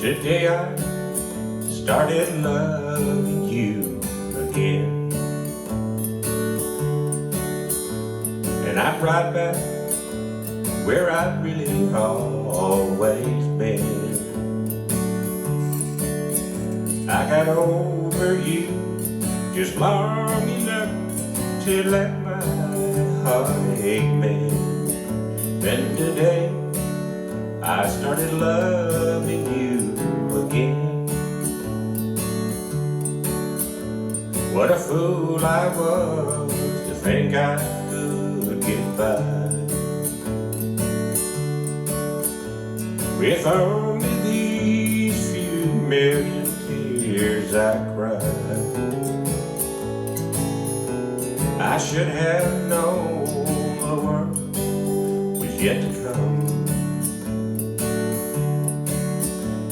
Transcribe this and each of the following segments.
Today I started loving you again, and I'm right back where I've really always been. I got over you just long enough to let my heartache mend. Then today I started loving you again. What a fool I was to think I could get by with only these few million tears I cried. I should have known the worst was yet to come,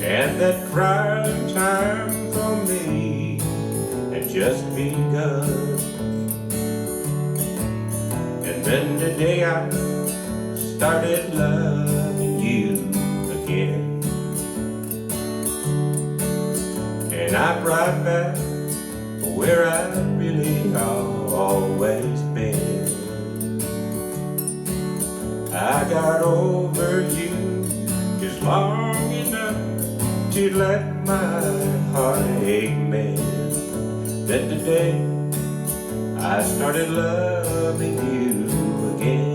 and that crying time for me had just begun. And then today I started loving you again, and I'm right back where I've really always been. I got over you just long enough to let my heartache mend. Then today I started loving you again.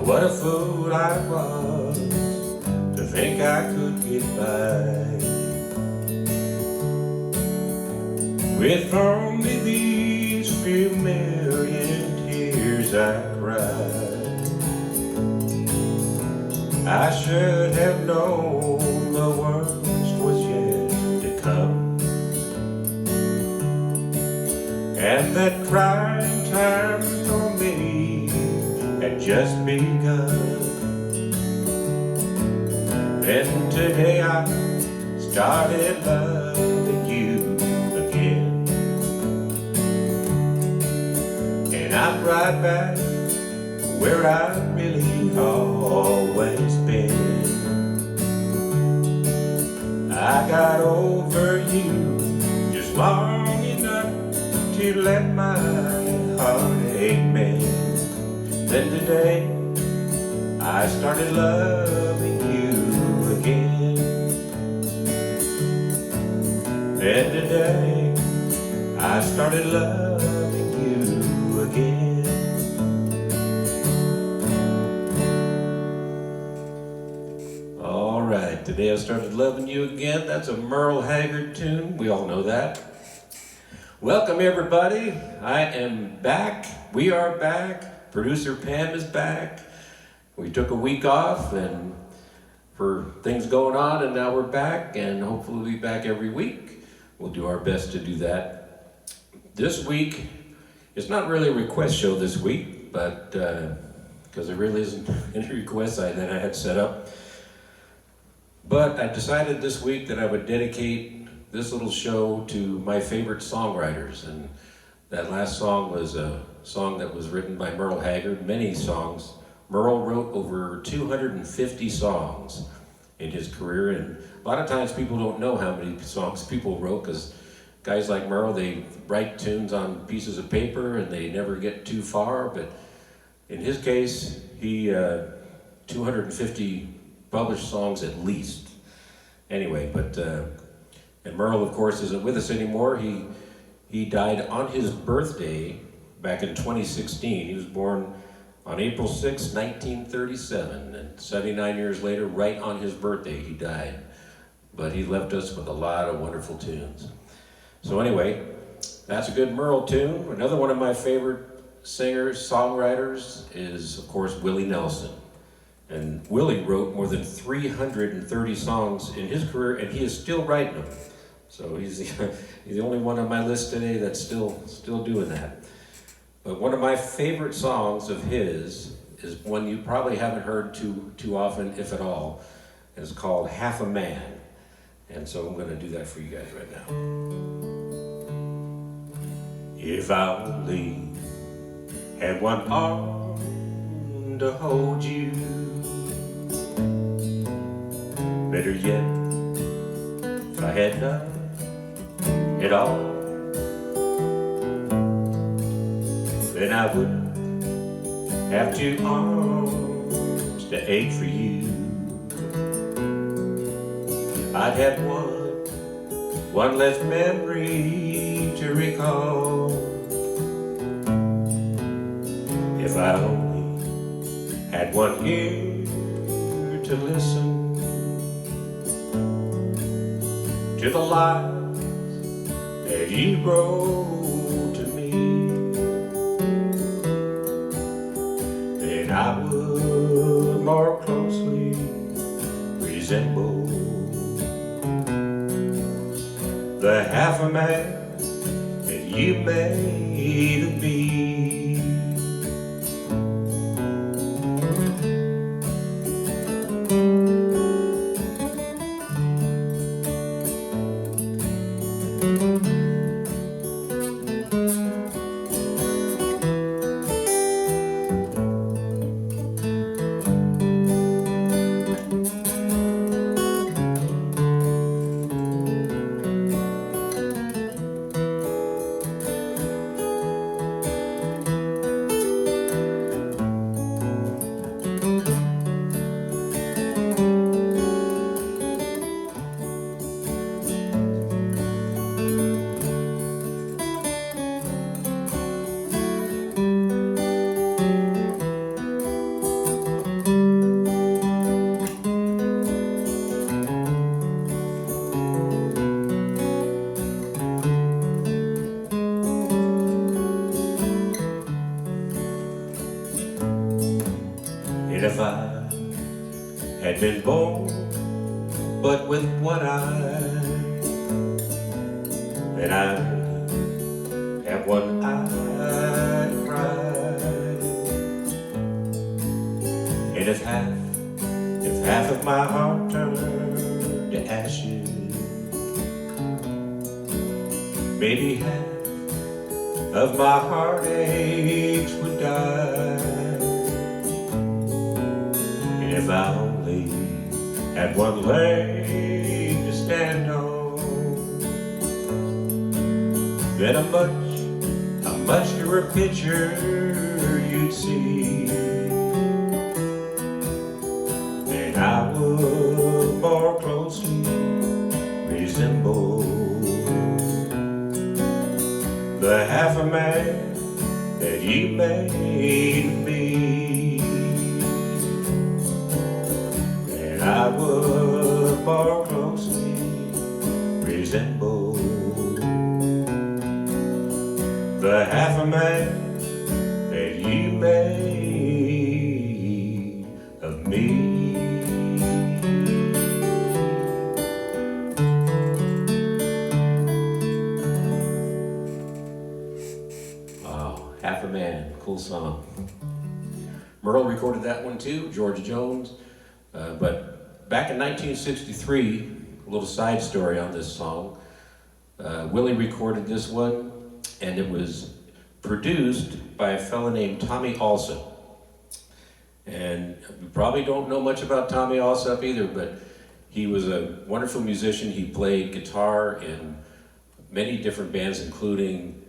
What a fool I was to think I could get by with only these few million tears I cried. I should have known the worst was yet to come, and that crying time for me had just begun. And today I started loving you again, and I'm right back where I've really always been. I got over you just long enough to let my heartache mend. Then today I started loving you again. Then today I started loving you again. All right, today I started loving you again. That's a Merle Haggard tune. We all know that. Welcome everybody. I am back. We are back. Producer Pam is back. We took a week off and for things going on, and now we're back, and hopefully we'll be back every week. We'll do our best to do that. This week, it's not really a request show this week, but because there really isn't any requests that I had set up. But I decided this week that I would dedicate this little show to my favorite songwriters, and that last song was a song that was written by Merle Haggard. Many songs. Merle wrote over 250 songs in his career, and a lot of times people don't know how many songs people wrote, because guys like Merle, they write tunes on pieces of paper and they never get too far, but in his case, he 250 published songs at least. Anyway, but and Merle, of course, isn't with us anymore. He died on his birthday back in 2016. He was born on April 6, 1937, and 79 years later, right on his birthday, he died. But he left us with a lot of wonderful tunes. So anyway, that's a good Merle tune. Another one of my favorite singers, songwriters is, of course, Willie Nelson. And Willie wrote more than 330 songs in his career, and he is still writing them. So he's the only one on my list today that's still doing that. But one of my favorite songs of his is one you probably haven't heard too often, if at all. It's called Half a Man. And so I'm going to do that for you guys right now. If I only had one arm to hold you, better yet, if I had none at all, then I wouldn't have two arms to ache for you. I'd have one less memory to recall. If I only had one ear to listen to the lies that you wrote to me, then I would more closely resemble the half a man that you made of me. And if I had been born but with one eye, then I only have one eye to cry. And if half of my heart turned to ashes, maybe half of my heartaches would die. If I only had one leg to stand on, then a much clearer picture you'd see. Then I would more closely resemble the half a man that you made of me. I would more closely resemble the half a man that you made of me. Oh, Half a Man, cool song. Merle recorded that one too, George Jones. But back in 1963, a little side story on this song, Willie recorded this one, and it was produced by a fella named Tommy Allsup. And you probably don't know much about Tommy Allsup either, but he was a wonderful musician. He played guitar in many different bands, including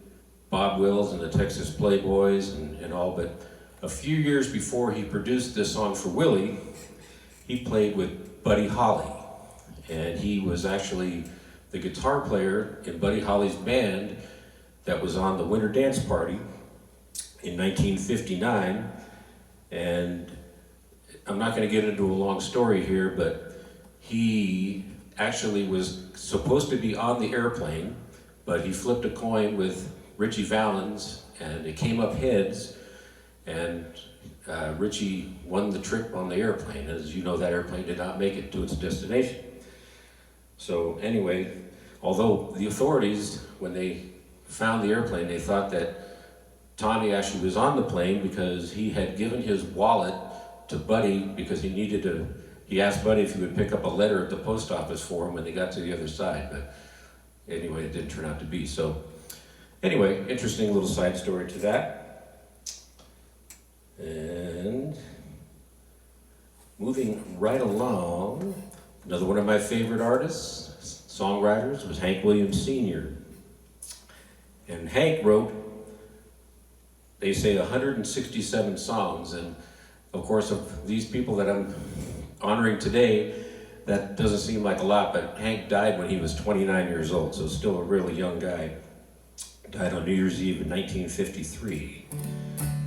Bob Wills and the Texas Playboys and all, but a few years before he produced this song for Willie, he played with Buddy Holly, and he was actually the guitar player in Buddy Holly's band that was on the Winter Dance Party in 1959. And I'm not going to get into a long story here, but he actually was supposed to be on the airplane, but he flipped a coin with Richie Valens and it came up heads, and Richie won the trip on the airplane. As you know, that airplane did not make it to its destination. So anyway, although the authorities, when they found the airplane, they thought that Tommy actually was on the plane because he had given his wallet to Buddy because he asked Buddy if he would pick up a letter at the post office for him when they got to the other side. But anyway, it didn't turn out to be. So anyway, interesting little side story to that. And moving right along, another one of my favorite artists, songwriters, was Hank Williams Sr. And Hank wrote, they say, 167 songs. And of course, of these people that I'm honoring today, that doesn't seem like a lot, but Hank died when he was 29 years old, so still a really young guy. Died on New Year's Eve in 1953.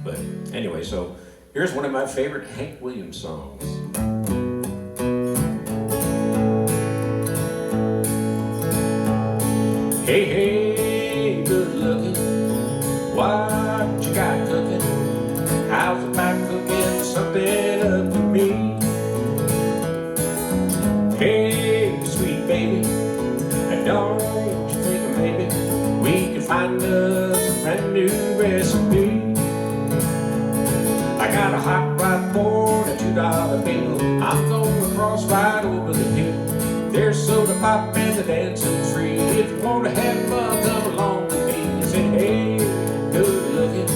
But anyway, so here's one of my favorite Hank Williams songs. Hey, hey, good looking, what you got cooking? How's about cooking something up for me? Hey, sweet baby, and don't you think maybe we can find us a brand new recipe? I got a hot rod for a $2 bill. I'm going cross right over the hill. There's soda pop and the dancing free. If you want to have fun, come along with me. I said, hey, good looking,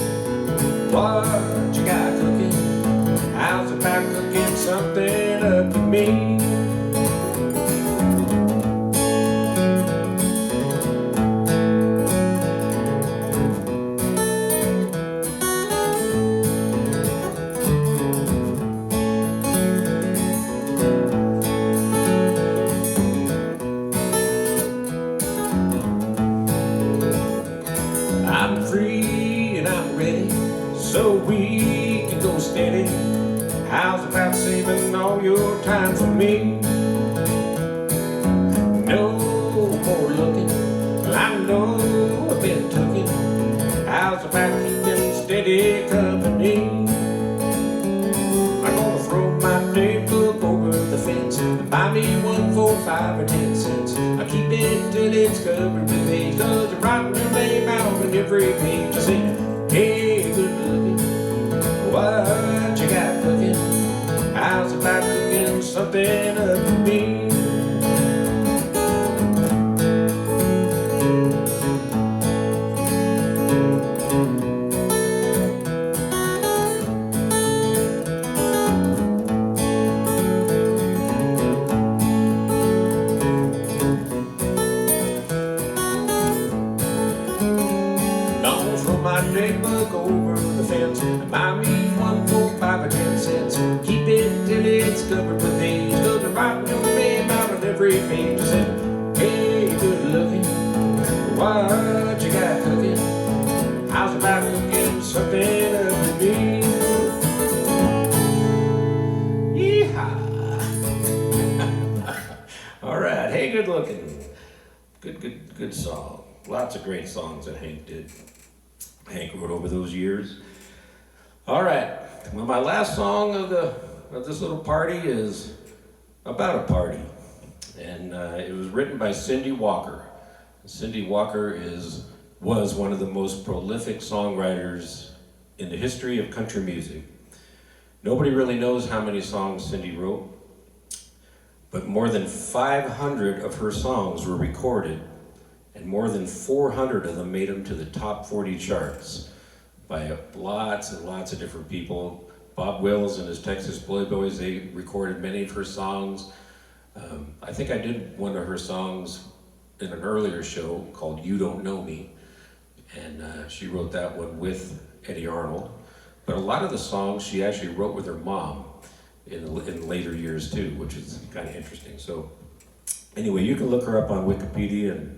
what you got cooking? How's about cooking something up to me? I'm free and I'm ready, so we can go steady. How's about saving all your time for me? No more looking, I know I've been tookin'. How's about keeping steady company? I'm gonna throw my daybook over the fence and buy me one for 5 or 10 cents. I keep it till it's covered with age, 'cause I'm writing your name out on every page. I say, hey, good looking, what you got cooking? How's about cooking something up to me? My daybook over the fence and buy me one for 5 or 10 cents. Keep it till it's covered with age, 'cause I'm writing your name out on every page. I said, hey, good looking, what you got cooking? How's about cooking something up to me? Yeehaw! All right, hey, good looking. Good song. Lots of great songs that Hank did. Hank wrote over those years. All right, well, my last song of this little party is about a party, and it was written by Cindy Walker. Cindy Walker was one of the most prolific songwriters in the history of country music. Nobody really knows how many songs Cindy wrote, but more than 500 of her songs were recorded, and more than 400 of them made them to the top 40 charts by lots and lots of different people. Bob Wills and his Texas Playboys, they recorded many of her songs. I think I did one of her songs in an earlier show called You Don't Know Me, and she wrote that one with Eddie Arnold. But a lot of the songs she actually wrote with her mom in later years too, which is kind of interesting. So anyway, you can look her up on Wikipedia and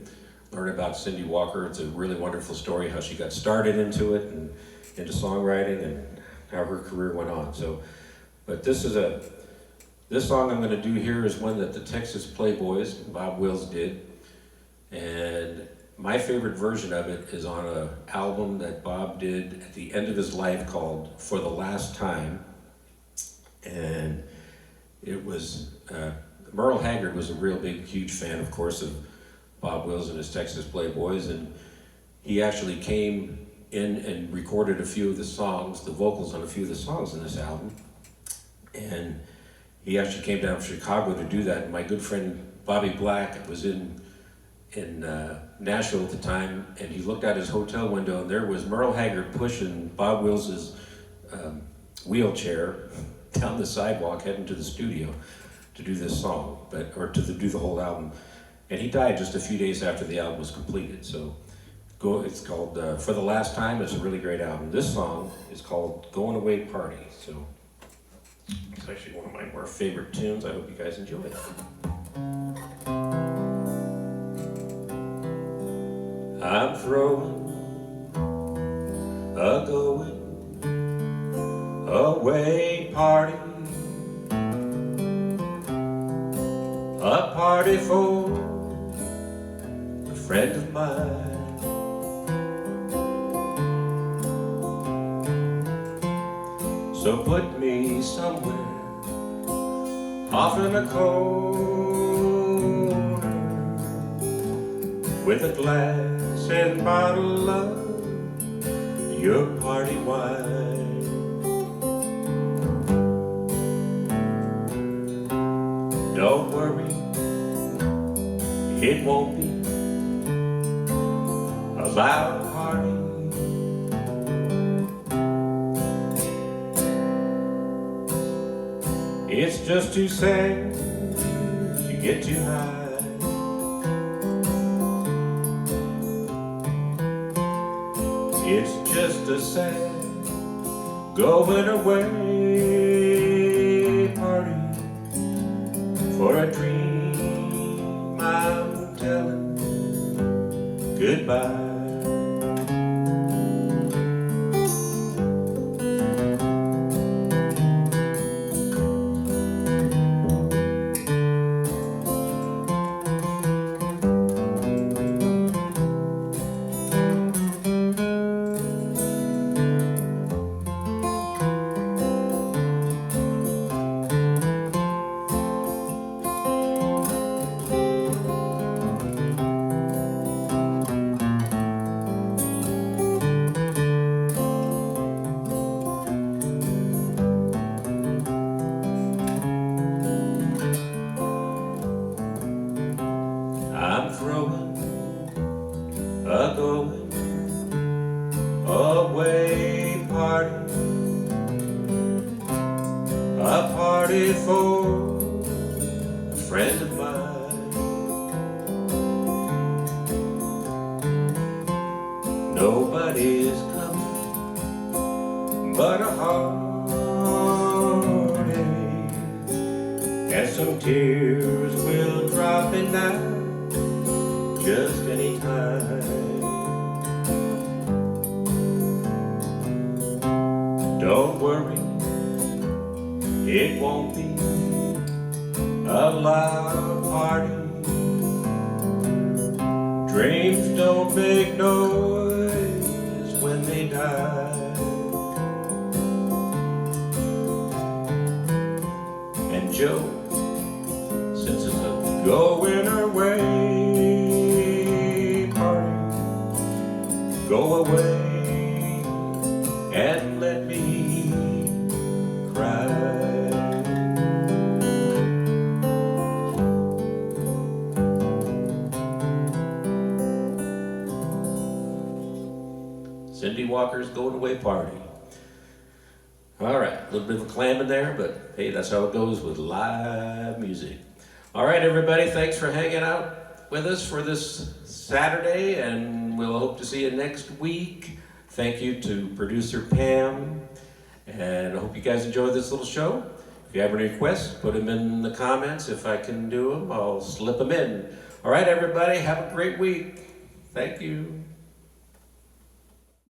learn about Cindy Walker. It's a really wonderful story, how she got started into it and into songwriting and how her career went on. So, but this song I'm going to do here is one that the Texas Playboys, Bob Wills, did. And my favorite version of it is on an album that Bob did at the end of his life called For the Last Time. And it was, Merle Haggard was a real big, huge fan, of course, of Bob Wills and his Texas Playboys, and he actually came in and recorded a few of the songs, the vocals on a few of the songs in this album. And he actually came down from Chicago to do that. And my good friend Bobby Black was in Nashville at the time, and he looked out his hotel window, and there was Merle Haggard pushing Bob Wills's wheelchair down the sidewalk heading to the studio to do this song, do the whole album. And he died just a few days after the album was completed. So it's called For the Last Time. It's a really great album. This song is called Going Away Party. So it's actually one of my more favorite tunes. I hope you guys enjoy it. I'm throwing a going away party, a party for a friend of mine. So put me somewhere off in a corner with a glass and bottle of your party wine. Don't worry, it won't be a loud party. It's just too sad to get too high. It's just a sad going away party for a dream I'm telling goodbye. I'm throwing a going away party, a party for a friend of mine. Nobody's coming but a heartache, and some tears will drop in now just any time. Don't worry, it won't be a loud party. Dreams don't make noise when they die. And Joe, since it's a going away, go away and let me cry. Cindy Walker's Going Away Party. All right, a little bit of a clam in there, but hey, that's how it goes with live music. All right, everybody, thanks for hanging out with us for this Saturday, and we'll hope to see you next week. Thank you to producer Pam, and I hope you guys enjoyed this little show. If you have any requests, put them in the comments. If I can do them, I'll slip them in. All right, everybody, have a great week. Thank you.